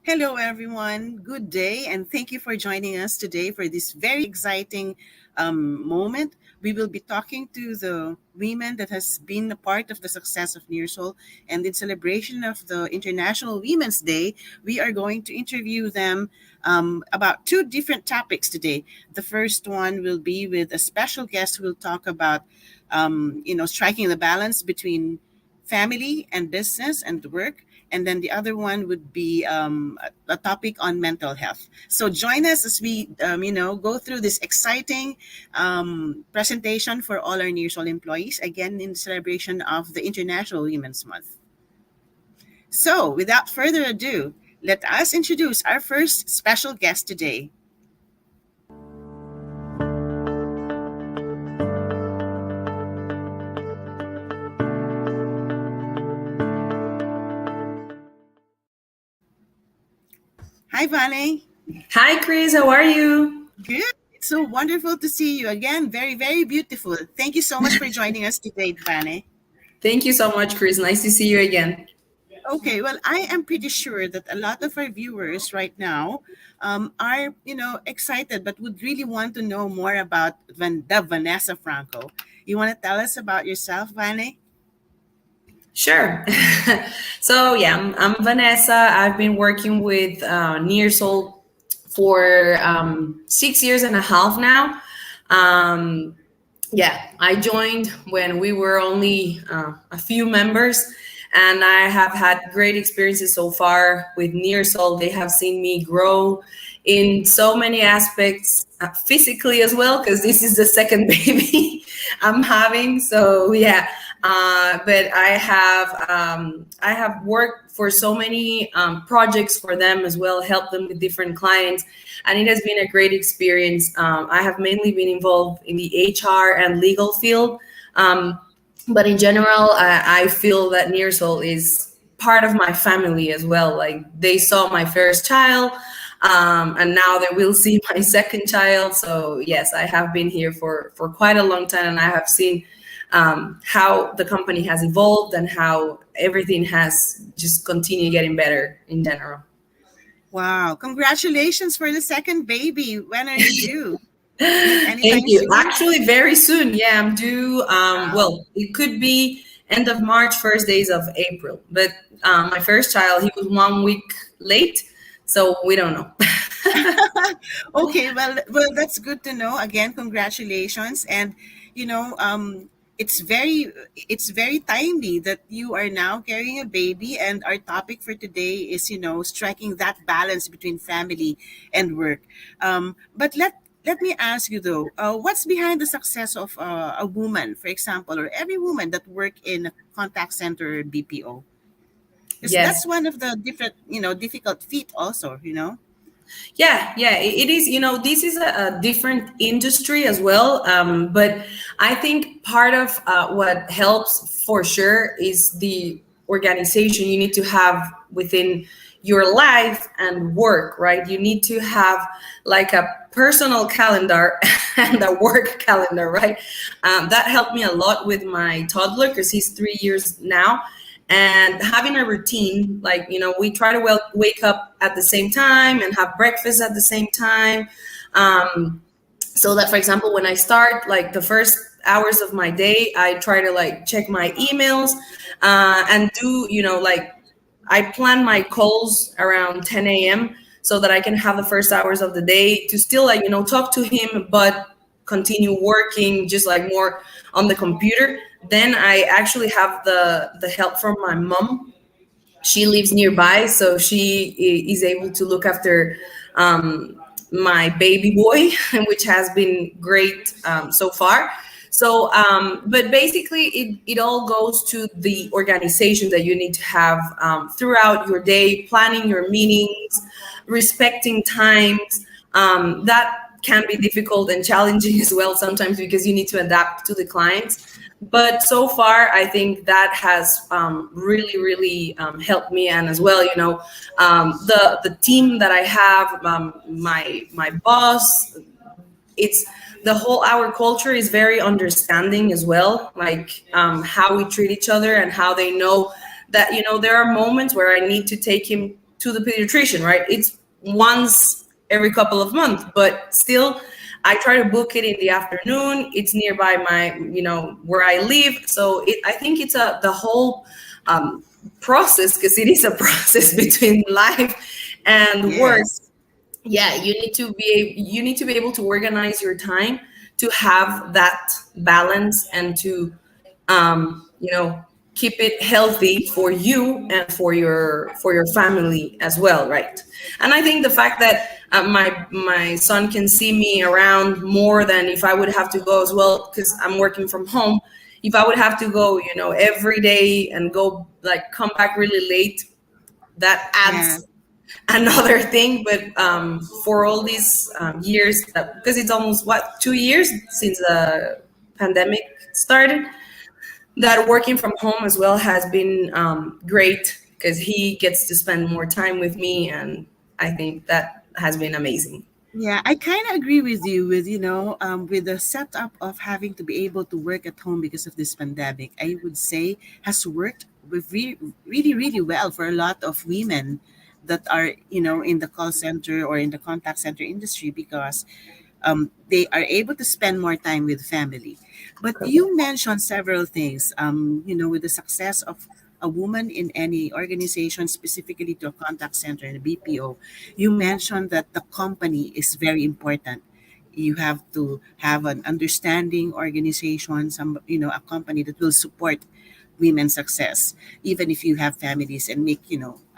Hello, everyone. Good day, and thank you for joining us today for this very exciting moment. We will be talking to the women that has been a part of the success of NEARSOL, and in celebration of the International Women's Day, we are going to interview them about two different topics today. The first one will be with a special guest who will talk about, striking the balance between family and business and work, and then the other one would be a topic on mental health. So join us as we, go through this exciting presentation for all our NEARSOL employees, again in celebration of the International Women's Month. So without further ado, let us introduce our first special guest today. Hi, Vane. Hi, Chris. How are you? Good. It's so wonderful to see you again. Very, very beautiful. Thank you so much for joining us today, Vane. Thank you so much, Chris. Nice to see you again. Okay, well, I am pretty sure that a lot of our viewers right now are, excited, but would really want to know more about the Vanessa Franco. You want to tell us about yourself, Vane? Sure. I'm Vanessa. I've been working with NEARSOL for 6 years and a half now. I joined when we were only a few members, and I have had great experiences so far with NEARSOL. They have seen me grow in so many aspects, physically as well, because this is the second baby I'm having. But I have worked for so many projects for them as well, helped them with different clients, and it has been a great experience. I have mainly been involved in the HR and legal field, but in general, I feel that NEARSOL is part of my family as well. Like, they saw my first child, and now they will see my second child. So yes, I have been here for quite a long time, and I have seen how the company has evolved and how everything has just continued getting better in general. Wow. Congratulations for the second baby. When are you due? Thank you. Soon? Actually, very soon. Yeah, I'm due. Well, it could be end of March, first days of April. But my first child, he was 1 week late, so we don't know. Okay, well, that's good to know. Again, congratulations, and it's very timely that you are now carrying a baby, and our topic for today is striking that balance between family and work. But let me ask you though, what's behind the success of a woman, for example, or every woman that work in a contact center or BPO? Because that's one of the difficult feat also. Yeah, it is. This is a different industry as well. But I think part of what helps for sure is the organization you need to have within your life and work, right? You need to have like a personal calendar and a work calendar, right? That helped me a lot with my toddler because he's 3 years now. And having a routine, like, we try to wake up at the same time and have breakfast at the same time. So that, for example, when I start, like, the first hours of my day, I try to, like, check my emails and do, I plan my calls around 10 a.m. so that I can have the first hours of the day to still, like, talk to him, but continue working just like more on the computer. Then I actually have the help from my mom. She lives nearby, so she is able to look after my baby boy, which has been great so far. So, but basically, it all goes to the organization that you need to have throughout your day, planning your meetings, respecting times. That can be difficult and challenging as well sometimes because you need to adapt to the clients. But so far, I think that has really, really helped me. And as well, the team that I have, my boss, it's our culture is very understanding as well, like how we treat each other and how they know that, there are moments where I need to take him to the pediatrician, right? It's once every couple of months, but still I try to book it in the afternoon. It's nearby my, where I live. So I think it's the whole process, because it is a process between life and work. Yes. Yeah, you need to be able to organize your time to have that balance, and to you know keep it healthy for you and for your family as well, right? And I think the fact that my son can see me around more than if I would have to go as well, because I'm working from home. If I would have to go, every day, and go like come back really late, that Yeah. adds another thing. But for all these years, because it's almost, what, 2 years since the pandemic started, that working from home as well has been great, because he gets to spend more time with me, and I think that has been amazing. Yeah, I kind of agree with you with, with the setup of having to be able to work at home because of this pandemic. I would say has worked with really, really well for a lot of women that are, in the call center or in the contact center industry, because they are able to spend more time with family. But you mentioned several things, with the success of a woman in any organization, specifically to a contact center in a BPO. You mentioned that the company is very important. You have to have an understanding organization, a company that will support women's success, even if you have families, and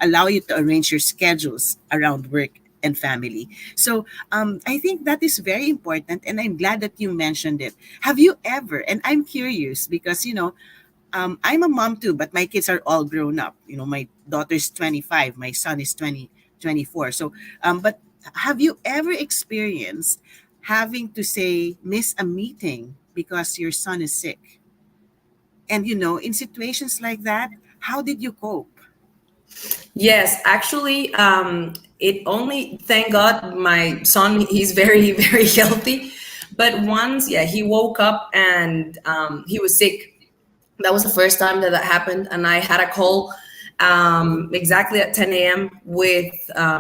allow you to arrange your schedules around work and family. So I think that is very important, and I'm glad that you mentioned it. Have you ever, and I'm curious because, I'm a mom too, but my kids are all grown up. My daughter's 25, my son is 24. So, but have you ever experienced having to say, miss a meeting because your son is sick? And, in situations like that, how did you cope? Yes, actually, it only, thank God, my son, he's very, very healthy. But once, yeah, he woke up and he was sick. That was the first time that happened, and I had a call exactly at 10 a.m. with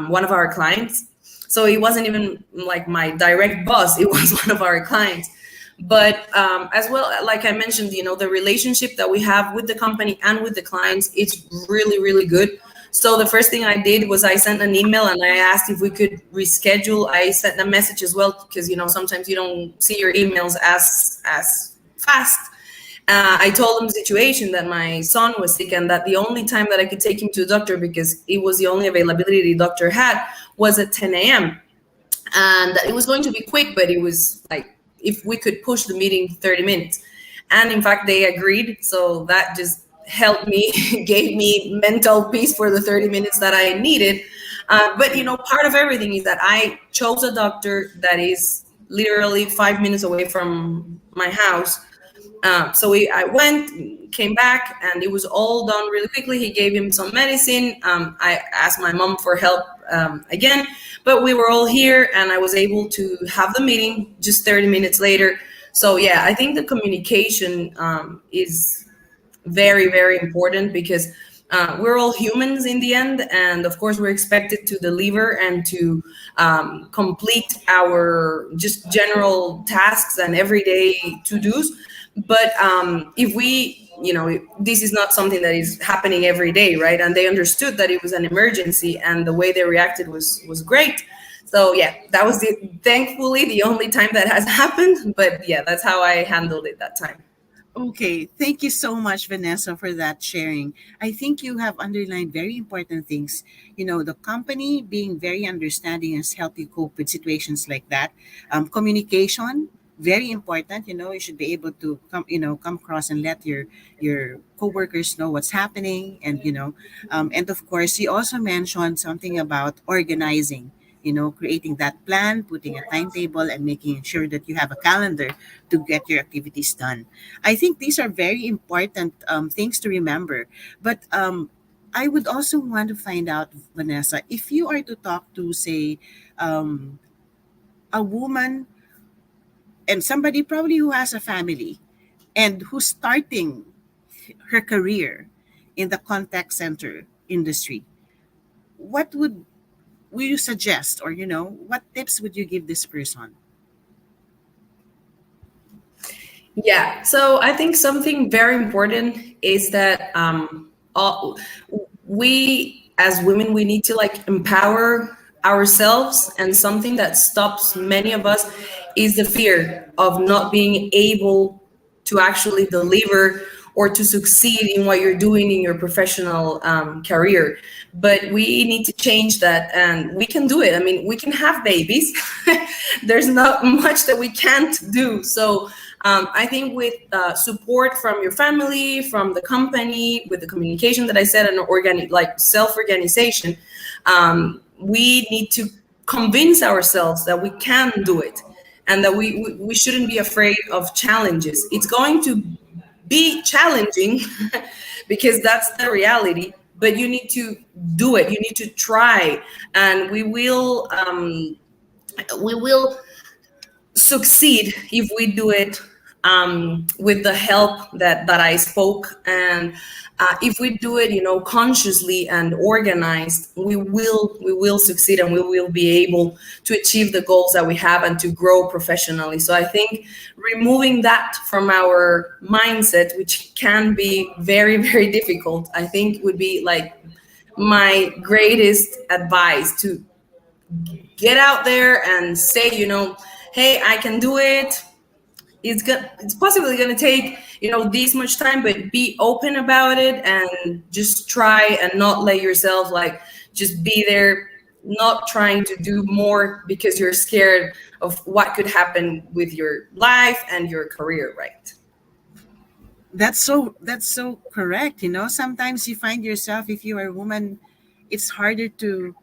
one of our clients. So it wasn't even like my direct boss; it was one of our clients. But as well, like I mentioned, the relationship that we have with the company and with the clients, it's really, really good. So the first thing I did was I sent an email and I asked if we could reschedule. I sent a message as well, because sometimes you don't see your emails as fast. I told him the situation, that my son was sick, and that the only time that I could take him to a doctor, because it was the only availability the doctor had, was at 10 a.m. And it was going to be quick, but it was like if we could push the meeting 30 minutes. And in fact, they agreed. So that just helped me, gave me mental peace for the 30 minutes that I needed. But part of everything is that I chose a doctor that is literally 5 minutes away from my house. I went, came back, and it was all done really quickly. He gave him some medicine. I asked my mom for help again, but we were all here, and I was able to have the meeting just 30 minutes later. So yeah, I think the communication is very, very important, because we're all humans in the end, and of course we're expected to deliver and to complete our just general tasks and everyday to-dos. But if we, this is not something that is happening every day, right? And they understood that it was an emergency, and the way they reacted was great. So yeah, that was thankfully the only time that has happened. But yeah, that's how I handled it that time. Okay, thank you so much, Vanessa, for that sharing. I think you have underlined very important things. The company being very understanding has helped you cope with situations like that. Communication, very important. You should be able to come across and let your coworkers know what's happening, and of course, you also mentioned something about organizing. Creating that plan, putting a timetable, and making sure that you have a calendar to get your activities done. I think these are very important things to remember. But I would also want to find out, Vanessa, if you are to talk to, say, um, a woman and somebody probably who has a family and who's starting her career in the contact center industry, what would you suggest, or what tips would you give this person? Yeah. So I think something very important is that all, we as women, we need to like empower ourselves, and something that stops many of us is the fear of not being able to actually deliver or to succeed in what you're doing in your professional career. But we need to change that, and we can do it. I mean, we can have babies. There's not much that we can't do. So I think with support from your family, from the company, with the communication that I said, and organic, like self-organization, we need to convince ourselves that we can do it, and that we shouldn't be afraid of challenges. It's going to be challenging because that's the reality, but you need to do it. You need to try, and we will succeed if we do it with the help that I spoke. And if we do it, consciously and organized, we will succeed, and we will be able to achieve the goals that we have and to grow professionally. So I think removing that from our mindset, which can be very, very difficult, I think would be like my greatest advice: to get out there and say, hey, I can do it. It's possibly going to take this much time, but be open about it and just try, and not let yourself like just be there, not trying to do more because you're scared of what could happen with your life and your career, right? That's so correct. Sometimes you find yourself, if you are a woman, it's harder to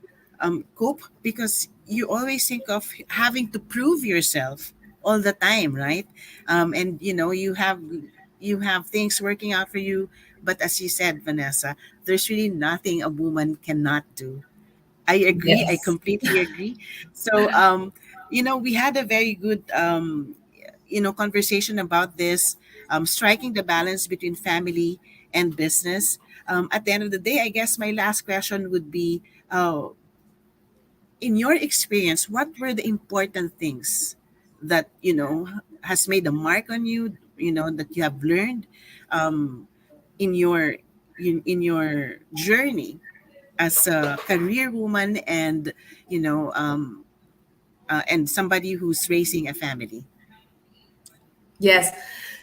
cope because you always think of having to prove yourself all the time, right? And you have things working out for you, but as you said, Vanessa, there's really nothing a woman cannot do. I agree. I Yes. completely agree. So, we had a very good, conversation about this, striking the balance between family and business. At the end of the day, I guess my last question would be, in your experience, what were the important things that, has made a mark on you, that you have learned um, in your journey as a career woman, and and somebody who's raising a family. Yes.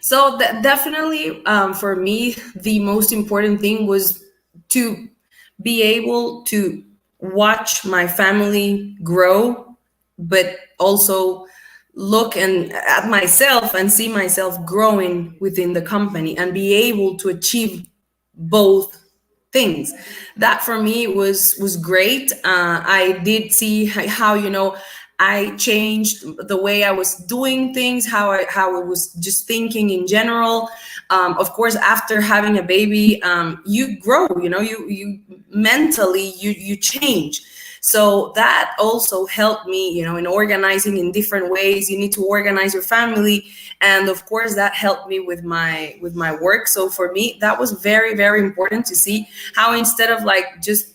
So definitely, for me, the most important thing was to be able to watch my family grow, but also look and at myself and see myself growing within the company, and be able to achieve both things. That for me was great. I did see how I changed the way I was doing things, how I was just thinking in general. Of course, after having a baby, you grow. You mentally you change. So that also helped me, in organizing in different ways. You need to organize your family, and of course that helped me with my work. So for me, that was very, very important to see how, instead of like just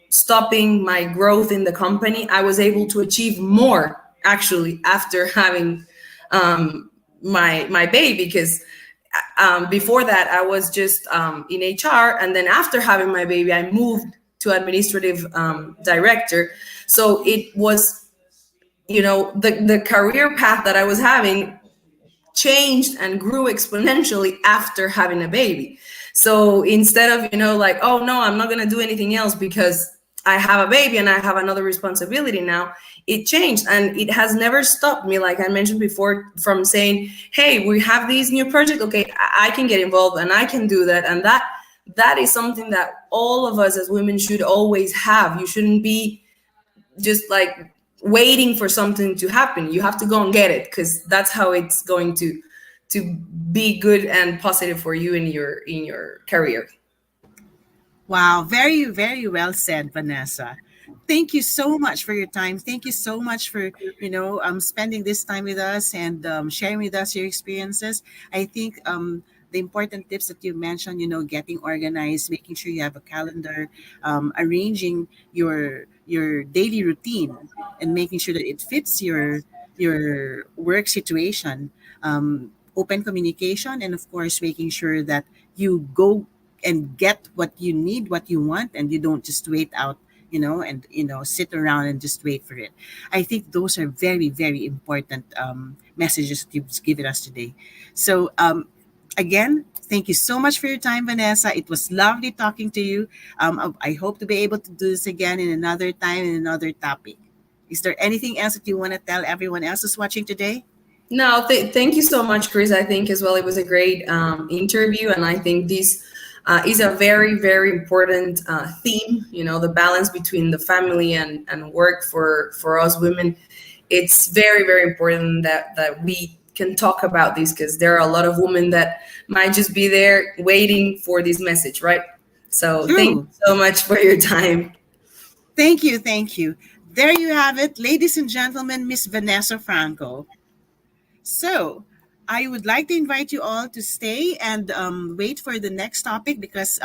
stopping my growth in the company, I was able to achieve more actually after having my baby. Because before that, I was just in HR, and then after having my baby, I moved to administrative director. So it was, the career path that I was having changed and grew exponentially after having a baby. So instead of, like, oh no, I'm not going to do anything else because I have a baby and I have another responsibility now, it changed. And it has never stopped me, like I mentioned before, from saying, hey, we have these new project. Okay, I can get involved and I can do that. And that is something that all of us as women should always have. You shouldn't be just like waiting for something to happen. You have to go and get it, because that's how it's going to be good and positive for you in your career. Wow, very, very well said, Vanessa. Thank you so much for your time. Thank you so much for spending this time with us and sharing with us your experiences. I think the important tips that you mentioned, getting organized, making sure you have a calendar, arranging your daily routine, and making sure that it fits your work situation, open communication, and of course making sure that you go and get what you need, what you want, and you don't just wait out, and sit around and just wait for it. I think those are very, very important messages that you've given us today. So, again, thank you so much for your time, Vanessa. It was lovely talking to you. I hope to be able to do this again in another time, in another topic. Is there anything else that you want to tell everyone else who's watching today? No, thank you so much, Chris. I think as well it was a great interview, and I think this is a very, very important theme. You know, the balance between the family and work for us women. It's very, very important that we can talk about this because there are a lot of women that might just be there waiting for this message, right? So thank you True. so much for your time. Thank you. Thank you. There you have it, ladies and gentlemen, Miss Vanessa Franco. So, I would like to invite you all to stay and wait for the next topic because,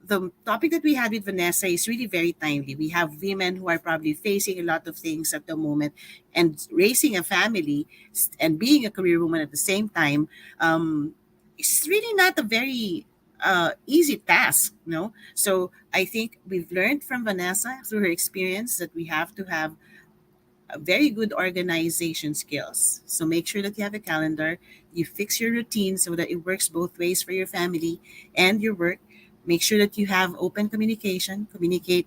the topic that we had with Vanessa is really very timely. We have women who are probably facing a lot of things at the moment and raising a family and being a career woman at the same time. It's really not a very easy task, no? So, I think we've learned from Vanessa through her experience that we have to have very good organization skills. So make sure that you have a calendar, you fix your routine so that it works both ways for your family and your work. Make sure that you have open communication, communicate,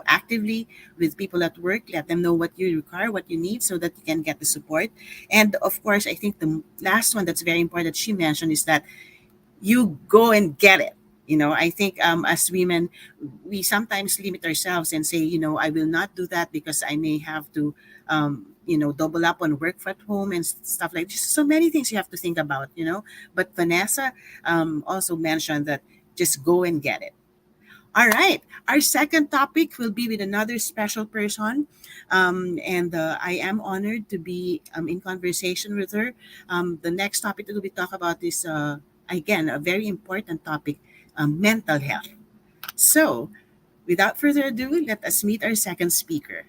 actively with people at work, let them know what you require, what you need so that you can get the support. And of course, I think the last one that's very important that she mentioned is that you go and get it. I think as women, we sometimes limit ourselves and say, I will not do that because I may have to, double up on work at home and stuff like this. So many things you have to think about. But Vanessa also mentioned that just go and get it. All right. Our second topic will be with another special person. And I am honored to be in conversation with her. The next topic that we'll be talking about is, again, a very important topic, mental health. So, without further ado, let us meet our second speaker.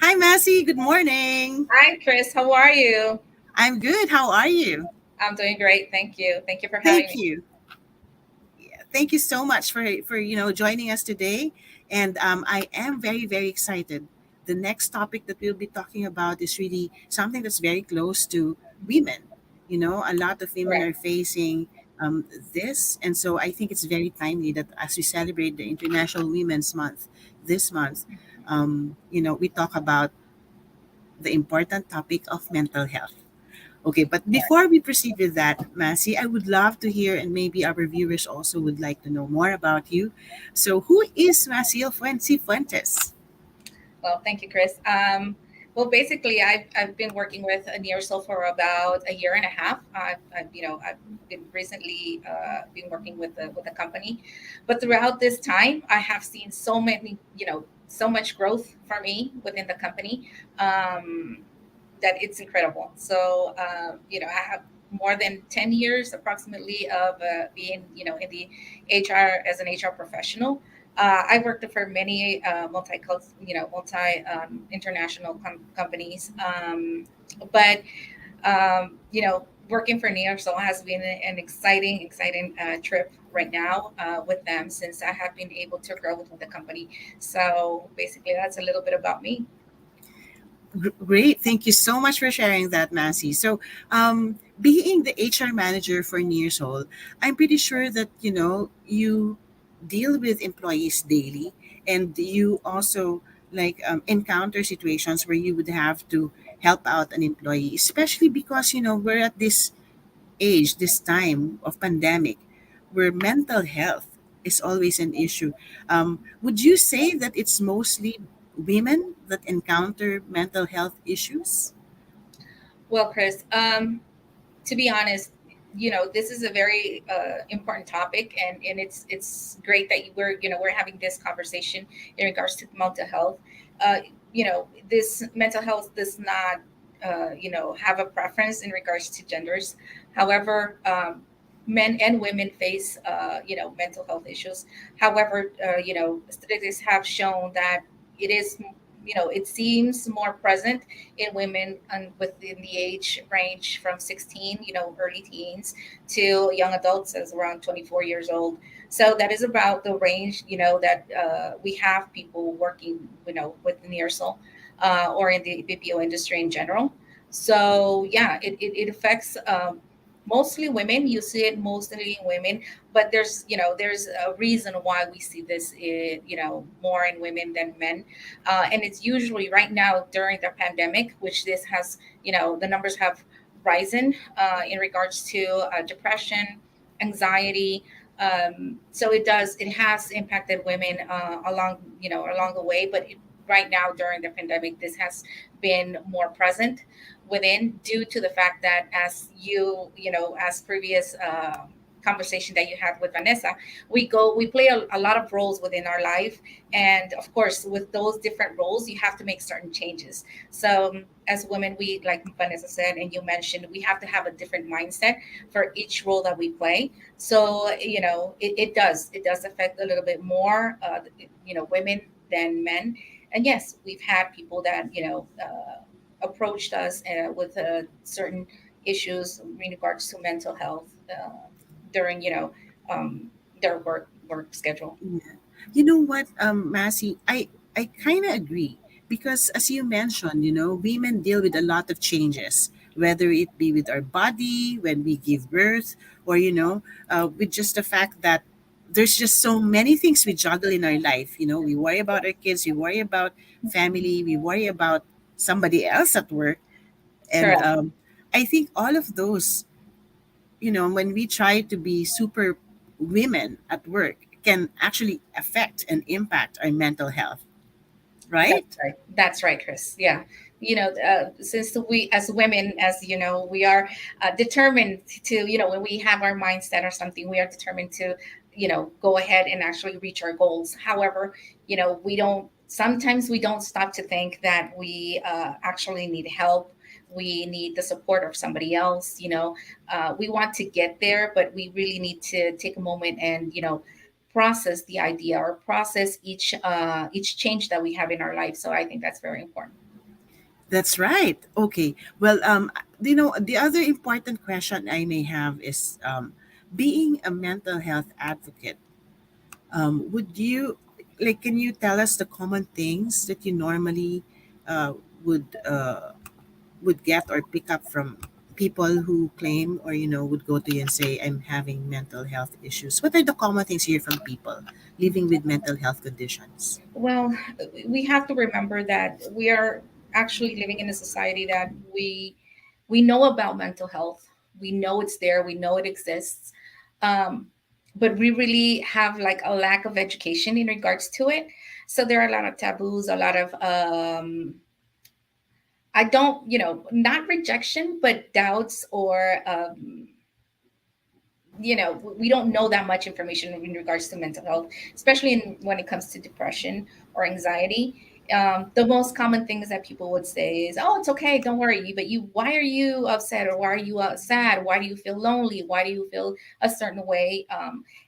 Hi, Massey. Good morning. Hi, Chris. How are you? I'm good. How are you? I'm doing great. Thank you. Thank you for having Thank me. you. Yeah, thank you so much for joining us today, and I am very, very excited. The next topic that we'll be talking about is really something that's very close to women. A lot of women Correct. are facing this, and so I think it's very timely that as we celebrate the International Women's Month this month, we talk about the important topic of mental health. Okay, but before we proceed with that, Massey, I would love to hear, and maybe our viewers also would like to know more about you. So, who is Massiel Cifuentes? Well, thank you, Chris. Well, basically, I've been working with NEARSOL for about a year and a half. I've been recently been working with the company, but throughout this time, I have seen so many, so much growth for me within the company. That it's incredible. So, I have more than 10 years approximately of being, in the HR as an HR professional. I've worked for many multi international companies, but working for NEARSOL has been an exciting trip right now with them since I have been able to grow within the company. So basically, that's a little bit about me. Great. Thank you so much for sharing that, Massey. So, being the HR manager for Nearsol, I'm pretty sure that, you deal with employees daily and you also like encounter situations where you would have to help out an employee, especially because, we're at this age, this time of pandemic, where mental health is always an issue. Would you say that it's mostly women that encounter mental health issues? Well, Chris, to be honest, this is a very important topic, and it's great that we're having this conversation in regards to mental health. uh, this mental health does not have a preference in regards to genders. However, men and women face mental health issues. However, statistics have shown that it is, it seems more present in women and within the age range from 16, early teens, to young adults as around 24 years old. So that is about the range, that we have people working, with NEARSOL, or in the BPO industry in general. So yeah, it affects mostly women. You see it mostly in women, but there's a reason why we see this more in women than men. And it's usually right now during the pandemic, which this has, the numbers have risen in regards to depression, anxiety. So it has impacted women along the way, but right now during the pandemic, this has been more present within, due to the fact that, as as previous conversation that you had with Vanessa, we play a lot of roles within our life, and of course with those different roles you have to make certain changes. So as women, we, like Vanessa said and you mentioned, we have to have a different mindset for each role that we play. So it does affect a little bit more women than men. And yes, we've had people that approached us with certain issues in regards to mental health during um, their work schedule. Yeah. You know what, Massey, I kind of agree because as you mentioned, women deal with a lot of changes, whether it be with our body when we give birth, or with just the fact that there's just so many things we juggle in our life. We worry about our kids, we worry about family, we worry about somebody else at work, and Correct. I think all of those, when we try to be super women at work, can actually affect and impact our mental health, That's right? right. That's right, Chris. Yeah. Since we, as women, as we are determined to, when we have our mindset or something, we are determined to, go ahead and actually reach our goals. However, sometimes we don't stop to think that we actually need help. We need the support of somebody else. We want to get there, but we really need to take a moment and, process the idea, or process each change that we have in our life. So I think that's very important. That's right. Okay. Well, the other important question I may have is, being a mental health advocate. Would you like? Can you tell us the common things that you normally uh, would uh, would get or pick up from people who claim, or would go to you and say, I'm having mental health issues? What are the common things you hear from people living with mental health conditions? Well, we have to remember that we are actually living in a society that we know about mental health. We know it's there. We know it exists. Um, but we really have like a lack of education in regards to it. So there are a lot of taboos, a lot of I don't, not rejection, but doubts, or we don't know that much information in regards to mental health, especially when it comes to depression or anxiety. The most common things that people would say is, oh, it's okay, don't worry, but why are you upset, or why are you sad, why do you feel lonely, why do you feel a certain way,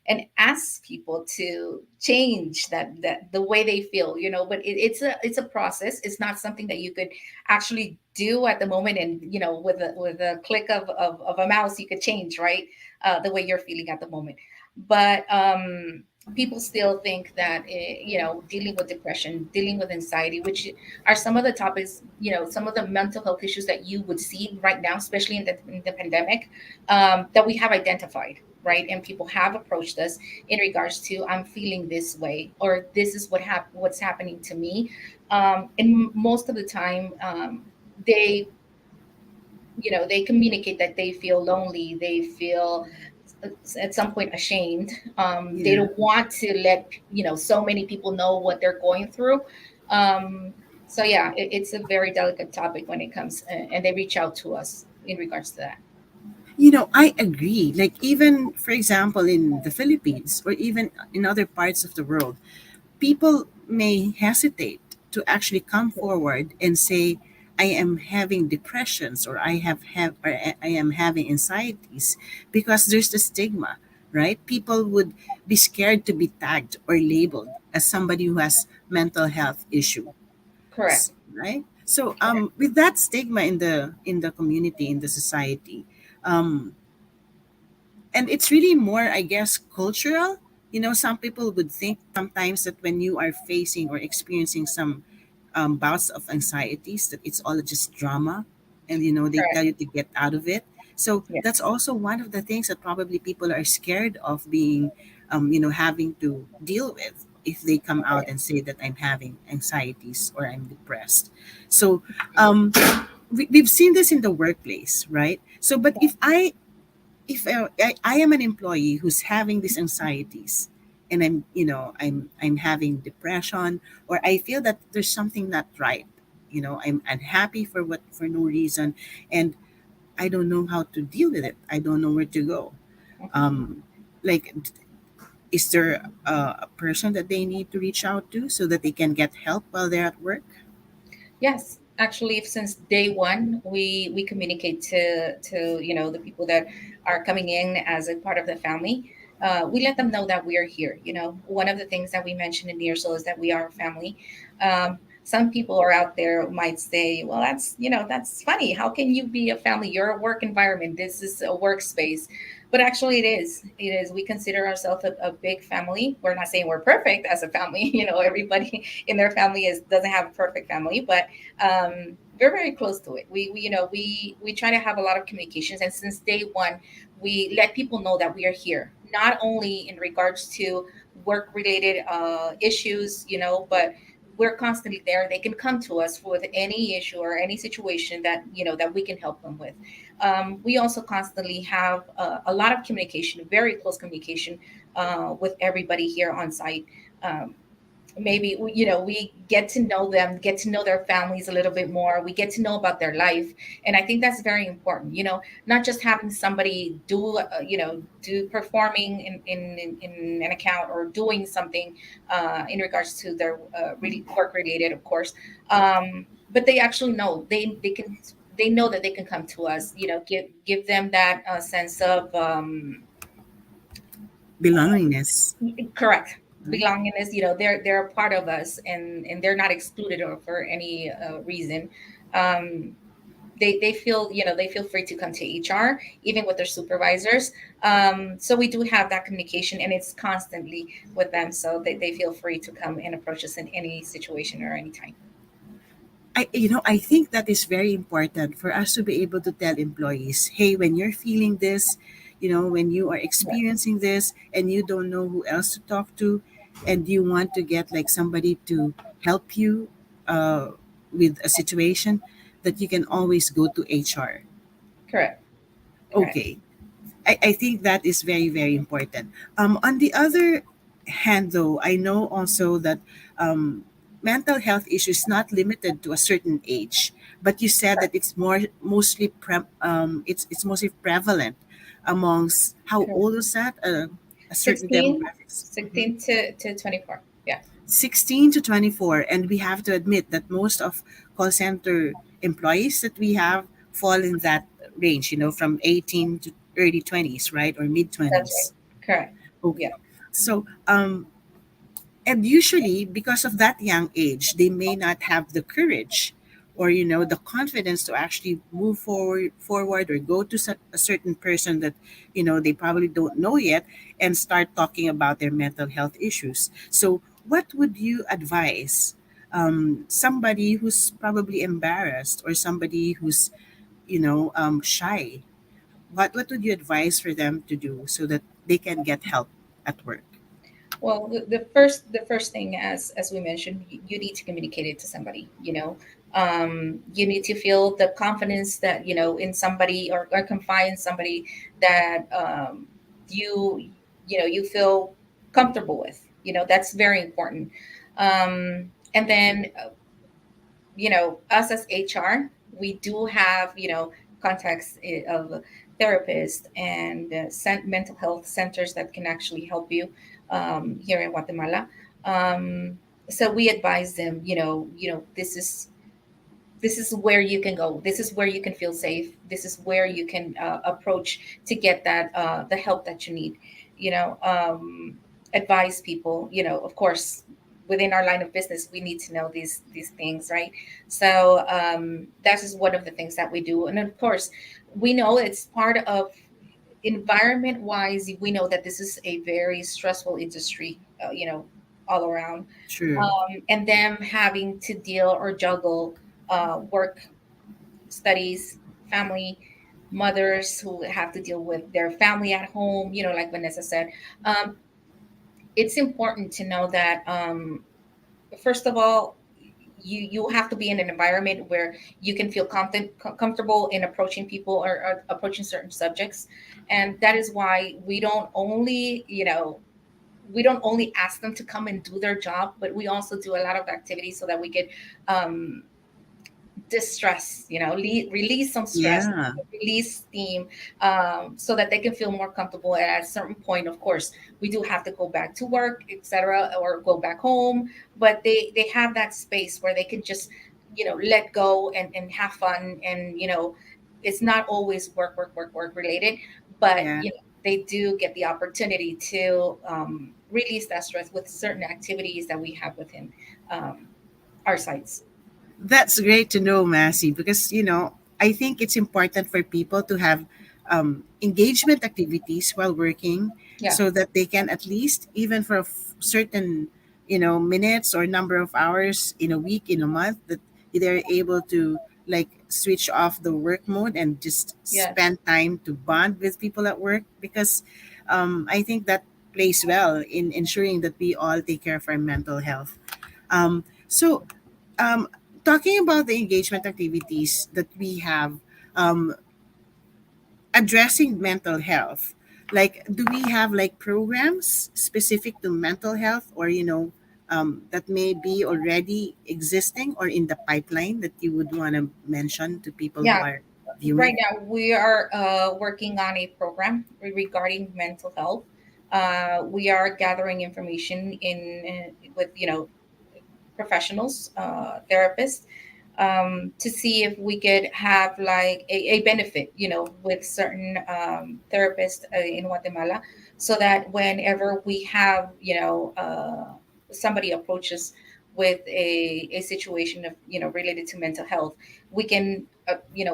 and ask people to change that the way they feel. But it's a process. It's not something that you could actually do at the moment, and with a click of a mouse you could change, right? The way you're feeling at the moment. But people still think that dealing with depression, dealing with anxiety, which are some of the topics, some of the mental health issues that you would see right now, especially in the pandemic, that we have identified, right? And people have approached us in regards to, I'm feeling this way, or this is what's happening to me. And most of the time, they they communicate that they feel lonely, they feel at some point ashamed. They Yeah. don't want to let so many people know what they're going through. So yeah, it's a very delicate topic when it comes, and they reach out to us in regards to that. I agree. Like, even, for example, in the Philippines or even in other parts of the world, people may hesitate to actually come forward and say, I am having depressions, or I am having anxieties, because there's the stigma, right? People would be scared to be tagged or labeled as somebody who has mental health issue, Correct. right? So Correct. with that stigma in the community, in the society, um and it's really more, I guess, cultural. Some people would think sometimes that when you are facing or experiencing some bouts of anxieties, that it's all just drama, and they tell Correct. you to get out of it. So Yeah. that's also one of the things that probably people are scared of being, having to deal with if they come out Correct. and say that I'm having anxieties or I'm depressed. So um, we've seen this in the workplace, right? So, but if I am an employee who's having these anxieties, and I'm having depression, or I feel that there's something not right, I'm unhappy for no reason, and I don't know how to deal with it, I don't know where to go. um like, is there a person that they need to reach out to so that they can get help while they're at work? Yes, actually, since day one, we communicate to the people that are coming in as a part of the family. We let them know that we are here. One of the things that we mentioned in NEARSOL is that we are a family. Some people are out there might say, "Well, that's funny. How can you be a family? You're a work environment. This is a workspace." But actually, it is. It is. We consider ourselves a big family. We're not saying we're perfect as a family. Everybody in their family doesn't have a perfect family, but we're very close to it. We try to have a lot of communications, and since day one, we let people know that we are here, not only in regards to work related issues, but we're constantly there. They can come to us with any issue or any situation that we can help them with. We also constantly have a lot of communication, very close communication with everybody here on site. Um, Maybe we get to know them, get to know their families a little bit more, we get to know about their life, and I think that's very important. Not just having somebody do performing in an account or doing something in regards to their really work related, of course, but they actually know they know that they can come to us, give them that sense of Belongingness, correct. right? Belongingness, they're a part of us, and they're not excluded or for any reason. Um, they feel they feel free to come to HR, even with their supervisors. So we do have that communication, and it's constantly with them, so they feel free to come and approach us in any situation or anytime. I think that is very important for us to be able to tell employees, hey, when you're feeling this, when you are Yeah. experiencing this and you don't know who else to talk to, and you want to get like somebody to help you uh, with a situation, that you can always go to HR. Correct. Correct. Okay. I think that is very, very important. On the other hand, though, I know also that mental health issues not limited to a certain age, but you said that it's it's mostly prevalent amongst, how Correct. old is that? A certain 16 demographics. Mhm. 16 to 24. Yeah. 16 to 24, and we have to admit that most of call center employees that we have fall in that range, from 18 to early 20s, right, or mid That's right. 20s. Correct. Okay. Yeah. So and usually, because of that young age, they may not have the courage, or the confidence to actually move forward, or go to a certain person that they probably don't know yet, and start talking about their mental health issues. So what would you advise somebody who's probably embarrassed, or somebody who's shy? What would you advise for them to do so that they can get help at work? Well, the first thing, as we mentioned, you need to communicate it to somebody. You need to feel the confidence that in somebody, or confide in somebody that you you feel comfortable with. That's very important. And then us as HR, we do have contacts of therapists and mental health centers that can actually help you here in Guatemala. Um, so we advise them, this is where you can go. This is where you can feel safe. This is where you can approach to get that the help that you need. You know, advise people. Of course, within our line of business, we need to know these things, right? So that is one of the things that we do, and of course, we know it's part of environment wise. We know that this is a very stressful industry. All around, True. and them having to deal or juggle work, studies, family, mothers who have to deal with their family at home, like Vanessa said. um, it's important to know that, first of all, you have to be in an environment where you can feel comfortable in approaching people, or approaching certain subjects. And that is why we don't only ask them to come and do their job, but we also do a lot of activities so that we get um, distress, release some stress, Yeah. release steam, so that they can feel more comfortable. And at a certain point, of course, we do have to go back to work, etc., or go back home. But they have that space where they can just, let go and have fun. And, it's not always work related, but, Yeah. they do get the opportunity to release that stress with certain activities that we have within um, our sites. That's great to know, Massey, because I think it's important for people to have engagement activities while working, Yeah. so that they can at least, even for a certain minutes or number of hours in a week, in a month, that they're able to like switch off the work mode and just Yes. spend time to bond with people at work. Because I think that plays well in ensuring that we all take care of our mental health. So um, talking about the engagement activities that we have, um, addressing mental health, like, do we have like programs specific to mental health, or that may be already existing or in the pipeline that you would want to mention to people who Yeah. are Right viewing? now, we are working on a program regarding mental health. We are gathering information with professionals, therapists, to see if we could have like a benefit, with certain therapists in Guatemala, so that whenever we have, somebody approaches with a situation of, related to mental health, we can,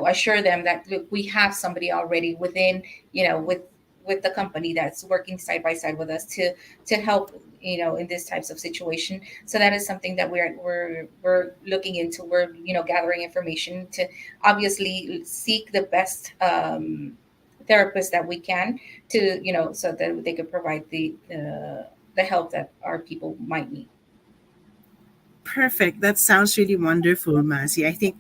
assure them that, look, we have somebody already within, with the company that's working side by side with us to help, in these types of situation. So that is something that we're looking into. We're, gathering information to obviously seek the best therapist that we can, to, so that they could provide the help that our people might need. Perfect. That sounds really wonderful, Masi. I think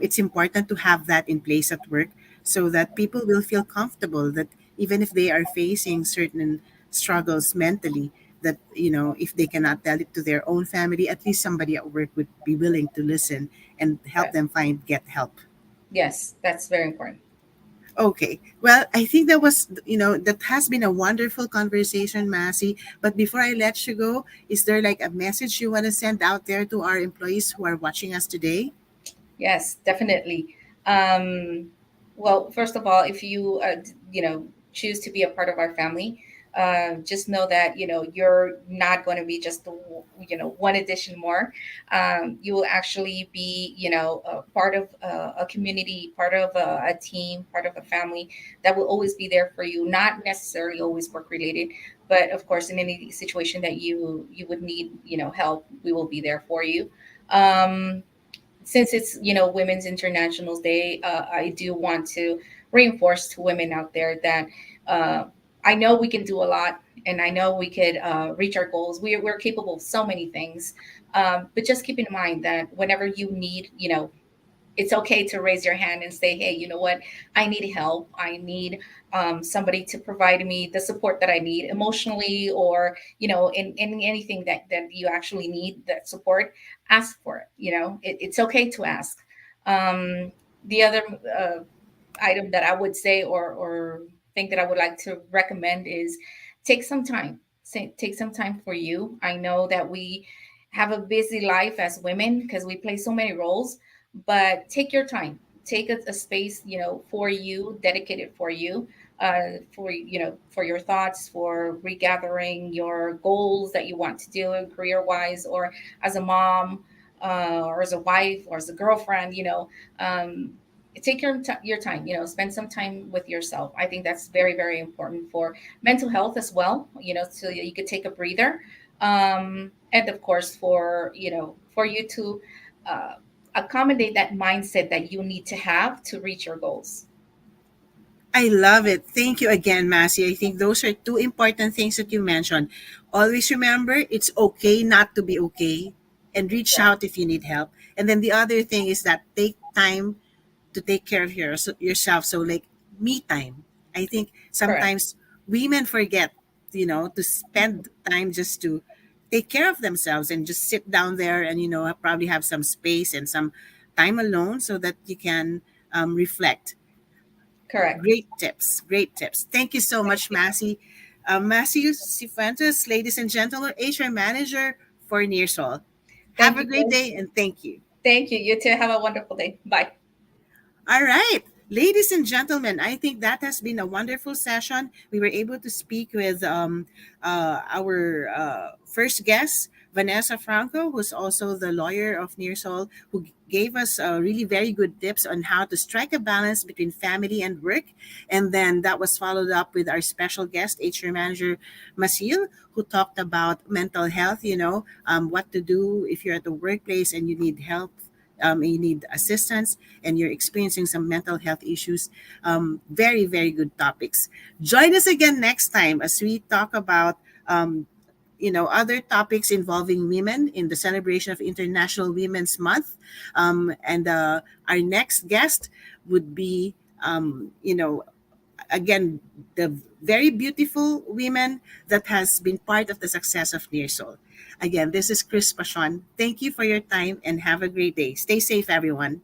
it's important to have that in place at work, so that people will feel comfortable that even if they are facing certain struggles mentally, that, if they cannot tell it to their own family, at least somebody at work would be willing to listen and help Yes, them get help. yes, that's very important. Okay. Well, I think that has been a wonderful conversation, Massey. But before I let you go, is there like a message you want to send out there to our employees who are watching us today? Yes, definitely. Um, well, first of all, if you choose to be a part of our family, just know that, you're not going to be just the one addition more. You will actually be, a part of a community, part of a team, part of a family that will always be there for you. Not necessarily always work related, but of course, in any situation that you would need, help, we will be there for you. Um, since it's, Women's Internationals Day, I do want to reinforce to women out there that, uh, I know we can do a lot, and I know we could reach our goals. We're capable of so many things, but just keep in mind that whenever you need, it's okay to raise your hand and say, hey, you know what, I need help. I need somebody to provide me the support that I need emotionally, or, in anything that you actually need that support. Ask for it. It's okay to ask. um, the other item that I would say, or thing that I would like to recommend is take some time. Take some time for you. I know that we have a busy life as women because we play so many roles, but take your time. Take a space, for you, dedicated for you, for your thoughts, for regathering your goals that you want to do career wise, or as a mom, or as a wife, or as a girlfriend. Take your time, spend some time with yourself. I think that's very, very important for mental health as well, so you could take a breather. And of course, for you to uh, accommodate that mindset that you need to have to reach your goals. I love it. Thank you again, Massey. I think those are two important things that you mentioned. Always remember it's okay not to be okay, and reach Correct. out if you need help. And then the other thing is that take time to take care of yourself. So, like, me time. I think Correct. sometimes women forget, to spend time just to take care of themselves and just sit down there and, probably have some space and some time alone so that you can reflect. Correct. Great tips. Great tips. Thank you so Thank much, you. Massey. Massiel Cifuentes, ladies and gentlemen, HR Manager for NEARSOL. Have Thank a you, great Chris. day and thank you. Thank you. You too. Have a wonderful day. Bye. All right. Ladies and gentlemen, I think that has been a wonderful session. We were able to speak with our first guest, Vanessa Franco, who's also the lawyer of Nearsol, who gave us really very good tips on how to strike a balance between family and work. And then that was followed up with our special guest, HR Manager Maciel, who talked about mental health, what to do if you're at the workplace and you need help, you need assistance, and you're experiencing some mental health issues. Very, very good topics. Join us again next time as we talk about other topics involving women in the celebration of International Women's Month. And our next guest would be, again, the very beautiful women that has been part of the success of Nearsol. Again, this is Chris Pashon. Thank you for your time and have a great day. Stay safe, everyone.